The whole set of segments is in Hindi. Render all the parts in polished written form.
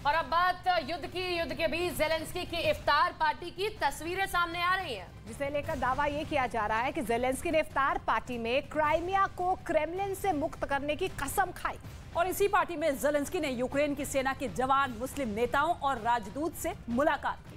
और अब बात युद्ध के बीच ज़ेलेंस्की की इफ्तार पार्टी की तस्वीरें सामने आ रही हैं, जिसे लेकर दावा ये किया जा रहा है कि ज़ेलेंस्की ने इफ्तार पार्टी में क्राइमिया को क्रेमलिन से मुक्त करने की कसम खाई। और इसी पार्टी में ज़ेलेंस्की ने यूक्रेन की सेना के जवान, मुस्लिम नेताओं और राजदूत से मुलाकात की।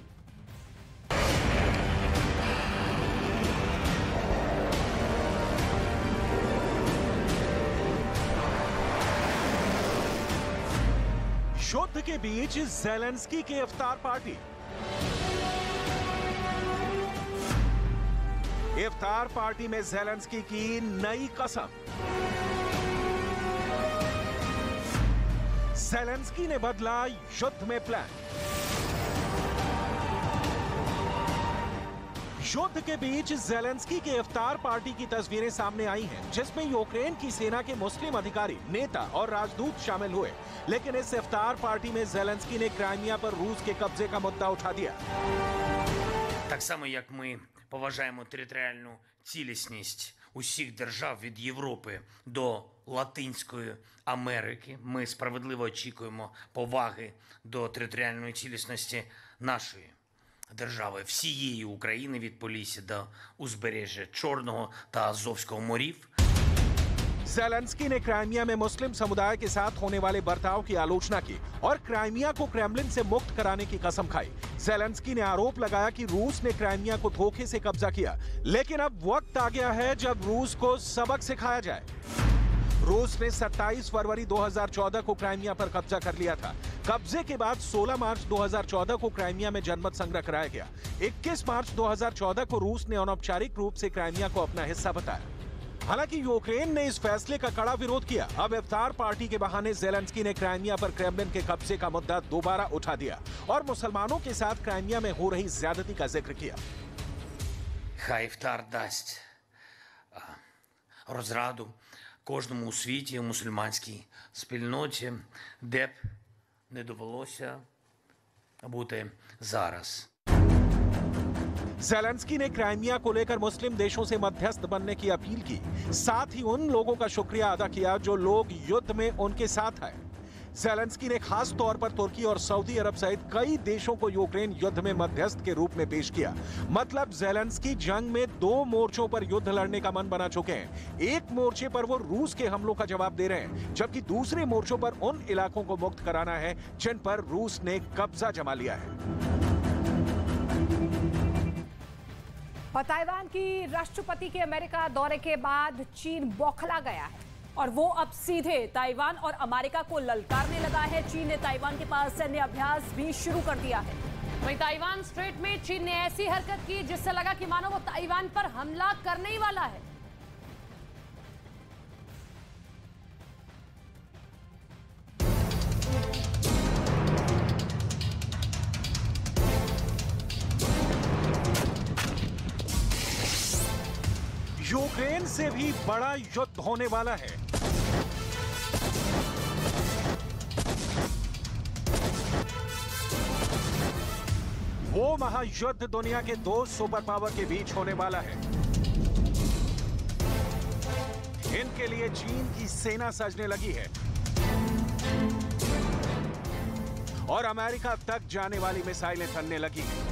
युद्ध के बीच ज़ेलेंस्की की इफ्तार पार्टी। इफ्तार पार्टी में ज़ेलेंस्की की नई कसम। ज़ेलेंस्की ने बदला युद्ध में प्लान। युद्ध के बीच ज़ेलेंस्की के इफ्तार पार्टी की तस्वीरें सामने आई हैं, जिसमें यूक्रेन की सेना के मुस्लिम अधिकारी, नेता और राजदूत शामिल हुए। लेकिन इस इफ्तार पार्टी में ज़ेलेंस्की ने क्राइमिया पर रूस के कब्जे का मुद्दा उठा दिया। Так само, як ми поважаємо територіальну цілісність усіх держав від Європи до Латинської Америки, ми справедливо очікуємо поваги до територіальної цілісності нашої держави, всієї України від Полісся до узбережжя Чорного та Азовського морів. ज़ेलेंस्की ने क्राइमिया में मुस्लिम समुदाय के साथ होने वाले बर्ताव की आलोचना की और क्राइमिया को क्रेमलिन से मुक्त कराने की कसम खाई। ज़ेलेंस्की ने आरोप लगाया कि रूस ने क्राइमिया को धोखे से कब्जा किया, लेकिन अब वक्त आ गया है जब रूस को सबक सिखाया जाए। रूस ने 27 फरवरी 2014 को क्राइमिया पर कब्जा कर लिया था। कब्जे के बाद 16 मार्च 2014 को क्राइमिया में जनमत संग्रह कराया गया। 21 मार्च 2014 को रूस ने अनौपचारिक रूप से क्राइमिया को अपना हिस्सा बताया। हालांकि यूक्रेन ने इस फैसले का कड़ा विरोध किया। अब इफ्तार पार्टी के बहाने ज़ेलेंस्की ने क्राइमिया पर क्रेमलिन के कब्जे का मुद्दा दोबारा उठा दिया और मुसलमानों के साथ क्राइमिया में हो रही ज्यादती का जिक्र किया। Хай іфтар дасть розраду кожному у світі, у мусульманській спільноті, де б не довелося бути зараз. ज़ेलेंस्की ने क्राइमिया को लेकर मुस्लिम देशों से मध्यस्थ बनने की अपील की। साथ ही उन लोगों का शुक्रिया अदा किया जो लोग युद्ध में उनके साथ आए। ज़ेलेंस्की ने खास तौर पर तुर्की और सऊदी अरब सहित कई देशों को यूक्रेन युद्ध में मध्यस्थ के रूप में पेश किया। मतलब ज़ेलेंस्की जंग में 2 मोर्चों पर युद्ध लड़ने का मन बना चुके हैं। एक मोर्चे पर वो रूस के हमलों का जवाब दे रहे हैं, जबकि दूसरे मोर्चों पर उन इलाकों को मुक्त कराना है जिन पर रूस ने कब्जा जमा लिया है। ताइवान की राष्ट्रपति के अमेरिका दौरे के बाद चीन बौखला गया है और वो अब सीधे ताइवान और अमेरिका को ललकारने लगा है। चीन ने ताइवान के पास सैन्य अभ्यास भी शुरू कर दिया है। वहीं ताइवान स्ट्रेट में चीन ने ऐसी हरकत की जिससे लगा कि मानो वो ताइवान पर हमला करने ही वाला है। यूक्रेन से भी बड़ा युद्ध होने वाला है। वो महायुद्ध दुनिया के 2 सुपर पावर के बीच होने वाला है। इनके लिए चीन की सेना सजने लगी है और अमेरिका तक जाने वाली मिसाइलें तनने लगी हैं।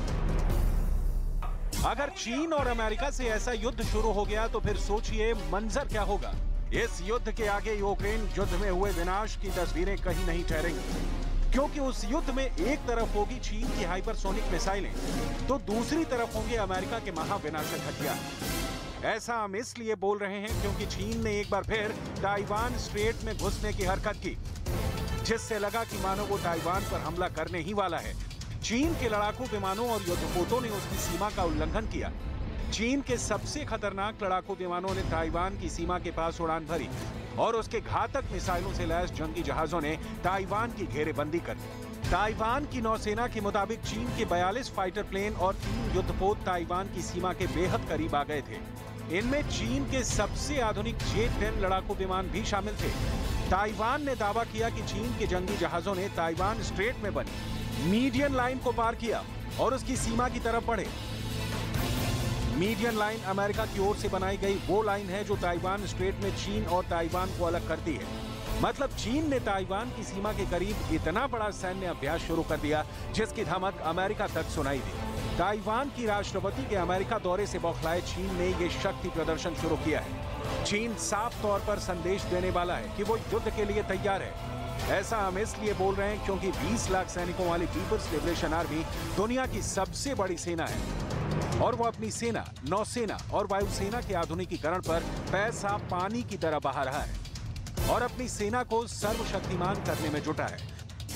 अगर चीन और अमेरिका से ऐसा युद्ध शुरू हो गया तो फिर सोचिए मंजर क्या होगा। इस युद्ध के आगे यूक्रेन युद्ध में हुए विनाश की तस्वीरें कहीं नहीं ठहरेंगी, क्योंकि उस युद्ध में एक तरफ होगी चीन की हाइपरसोनिक मिसाइलें तो दूसरी तरफ होंगे अमेरिका के महाविनाशक हथियार। ऐसा हम इसलिए बोल रहे हैं क्योंकि चीन ने एक बार फिर ताइवान स्ट्रेट में घुसने की हरकत की, जिससे लगा कि मानो वो ताइवान पर हमला करने ही वाला है। चीन के लड़ाकू विमानों और युद्धपोतों ने उसकी सीमा का उल्लंघन किया। चीन के सबसे खतरनाक लड़ाकू विमानों ने ताइवान की सीमा के पास उड़ान भरी और उसके घातक मिसाइलों से लैस जंगी जहाजों ने ताइवान की घेरेबंदी कर दी। ताइवान की नौसेना के मुताबिक चीन के 42 फाइटर प्लेन और 3 युद्धपोत ताइवान की सीमा के बेहद करीब आ गए थे। इनमें चीन के सबसे आधुनिक J-10 लड़ाकू विमान भी शामिल थे। ताइवान ने दावा किया कि चीन के जंगी जहाजों ने ताइवान स्ट्रेट में बनी मीडियन लाइन को पार किया और उसकी सीमा की तरफ बढ़े। मीडियन लाइन अमेरिका की ओर से बनाई गई वो लाइन है जो ताइवान स्ट्रेट में चीन और ताइवान को अलग करती है। मतलब चीन ने ताइवान की सीमा के करीब इतना बड़ा सैन्य अभ्यास शुरू कर दिया जिसकी धमक अमेरिका तक सुनाई दी। ताइवान की राष्ट्रपति के अमेरिका दौरे से बौखलाए चीन ने ये शक्ति प्रदर्शन शुरू किया है। चीन साफ तौर पर संदेश देने वाला है कि वो युद्ध के लिए तैयार है। ऐसा हम इसलिए बोल रहे हैं क्योंकि 20 लाख सैनिकों वाली पीपल्स लिबरेशन आर्मी दुनिया की सबसे बड़ी सेना है और वो अपनी सेना, नौसेना और वायुसेना के आधुनिकीकरण पर पैसा पानी की तरह बहा रहा है और अपनी सेना को सर्वशक्तिमान करने में जुटा है।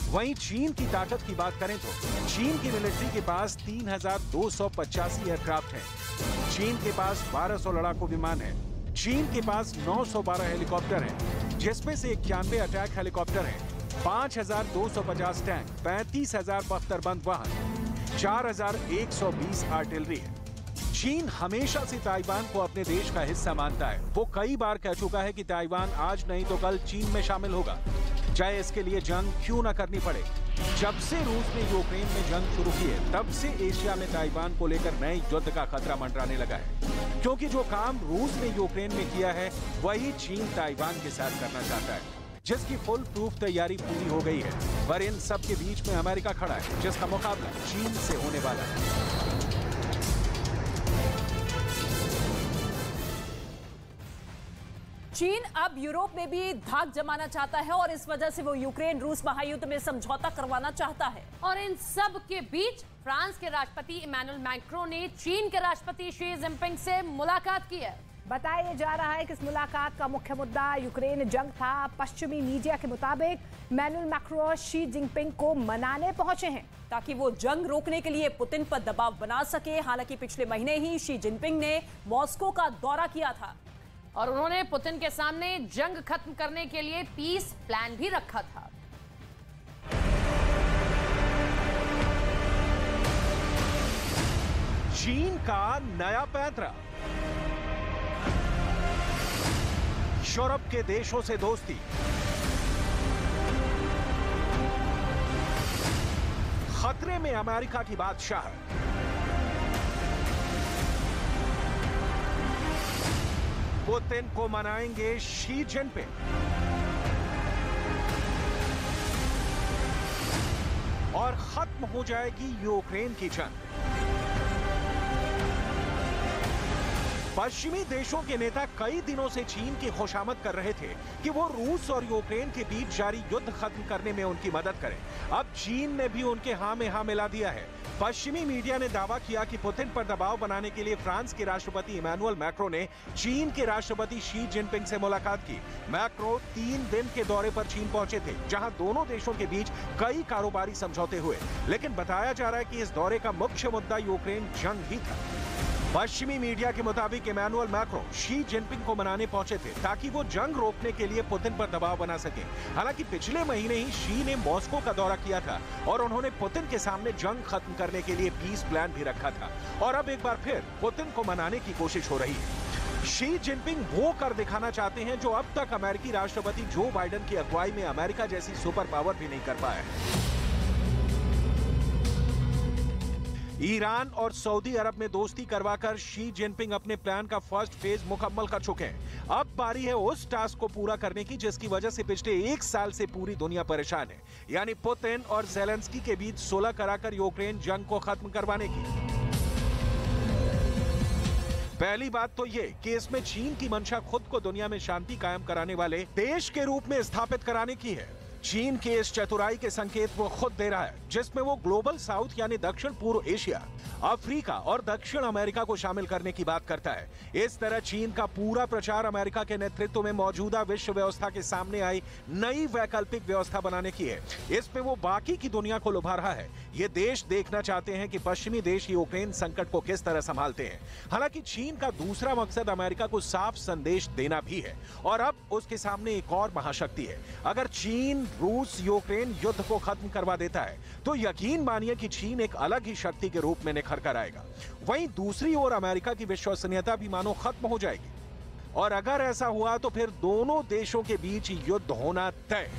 वहीं चीन की ताकत की बात करें तो चीन की मिलिट्री के पास 3,285 एयरक्राफ्ट हैं। चीन के पास 1200 लड़ाकू विमान हैं। चीन के पास 912 हेलीकॉप्टर हैं, जिसमें से 91 अटैक हेलीकॉप्टर हैं, 5,250 टैंक, 35,000 बख्तरबंद वाहन, 4,120 आर्टिलरी है। चीन हमेशा से ताइवान को अपने देश का हिस्सा मानता है। वो कई बार कह चुका है कि ताइवान आज नहीं तो कल चीन में शामिल होगा, चाहे इसके लिए जंग क्यों न करनी पड़े। जब से रूस ने यूक्रेन में जंग शुरू की है, तब से एशिया में ताइवान को लेकर नए युद्ध का खतरा मंडराने लगा है, क्योंकि जो काम रूस ने यूक्रेन में किया है वही चीन ताइवान के साथ करना चाहता है, जिसकी फुल प्रूफ तैयारी पूरी हो गई है। पर इन सब के बीच में अमेरिका खड़ा है, जिसका मुकाबला चीन से होने वाला है। चीन अब यूरोप में भी धाक जमाना चाहता है और इस वजह से वो यूक्रेन रूस महायुद्ध में समझौता करवाना चाहता है। और इन सब के बीच फ्रांस के राष्ट्रपति इमैनुअल मैक्रों ने चीन के राष्ट्रपति शी जिनपिंग से मुलाकात की है। बताया जा रहा है कि इस मुलाकात का मुख्य मुद्दा यूक्रेन जंग था। पश्चिमी मीडिया के मुताबिक इमैनुअल मैक्रों शी जिनपिंग को मनाने पहुंचे हैं ताकि वो जंग रोकने के लिए पुतिन पर दबाव बना सके। हालांकि पिछले महीने ही शी जिनपिंग ने मॉस्को का दौरा किया था और उन्होंने पुतिन के सामने जंग खत्म करने के लिए पीस प्लान भी रखा था। चीन का नया पैंतरा, यूरोप के देशों से दोस्ती, खतरे में अमेरिका की बादशाह, पुतिन को मनाएंगे शी जिनपिंग, और खत्म हो जाएगी यूक्रेन की जंग। पश्चिमी देशों के नेता कई दिनों से चीन की खुशामद कर रहे थे कि वो रूस और यूक्रेन के बीच जारी युद्ध खत्म करने में उनकी मदद करें। अब चीन ने भी उनके हां में हां मिला दिया है। पश्चिमी मीडिया ने दावा किया कि पुतिन पर दबाव बनाने के लिए फ्रांस के राष्ट्रपति इमैनुअल मैक्रों ने चीन के राष्ट्रपति शी जिनपिंग से मुलाकात की। मैक्रों 3 दिन के दौरे पर चीन पहुंचे थे, जहां दोनों देशों के बीच कई कारोबारी समझौते हुए, लेकिन बताया जा रहा है कि इस दौरे का मुख्य मुद्दा यूक्रेन जंग ही था। पश्चिमी मीडिया के मुताबिक इमैनुअल मैक्रों शी जिनपिंग को मनाने पहुंचे थे ताकि वो जंग रोकने के लिए पुतिन पर दबाव बना सके। हालांकि पिछले महीने ही शी ने मॉस्को का दौरा किया था और उन्होंने पुतिन के सामने जंग खत्म करने के लिए पीस प्लान भी रखा था, और अब एक बार फिर पुतिन को मनाने की कोशिश हो रही है। शी जिनपिंग वो कर दिखाना चाहते हैं जो अब तक अमेरिकी राष्ट्रपति जो बाइडेन की अगुवाई में अमेरिका जैसी सुपर पावर भी नहीं कर पाया है। ईरान और सऊदी अरब में दोस्ती करवाकर शी जिनपिंग अपने प्लान का फर्स्ट फेज मुकम्मल कर चुके हैं। अब बारी है उस टास्क को पूरा करने की जिसकी वजह से पिछले 1 साल से पूरी दुनिया परेशान है, यानी पुतिन और ज़ेलेंस्की के बीच सुलह कराकर यूक्रेन जंग को खत्म करवाने की। पहली बात तो ये कि इसमें चीन की मंशा खुद को दुनिया में शांति कायम कराने वाले देश के रूप में स्थापित कराने की है। चीन के इस चतुराई के संकेत वो खुद दे रहा है, जिसमें वो ग्लोबल साउथ यानी दक्षिण पूर्व एशिया, अफ्रीका और दक्षिण अमेरिका को शामिल करने की बात करता है। इस तरह चीन का पूरा प्रचार अमेरिका के नेतृत्व में मौजूदा विश्व व्यवस्था के सामने आई नई वैकल्पिक व्यवस्था बनाने की है। इसमें वो बाकी की दुनिया को लुभा रहा है। ये देश देखना चाहते हैं कि पश्चिमी देश यूक्रेन संकट को किस तरह संभालते हैं। हालांकि चीन का दूसरा मकसद अमेरिका को साफ संदेश देना भी है, और अब उसके सामने एक और महाशक्ति है। अगर चीन रूस यूक्रेन युद्ध को खत्म करवा देता है तो यकीन मानिए कि चीन एक अलग ही शक्ति के रूप में निखर कर आएगा। वहीं दूसरी ओर अमेरिका की विश्वसनीयता भी मानो खत्म हो जाएगी, और अगर ऐसा हुआ तो फिर दोनों देशों के बीच युद्ध होना तय।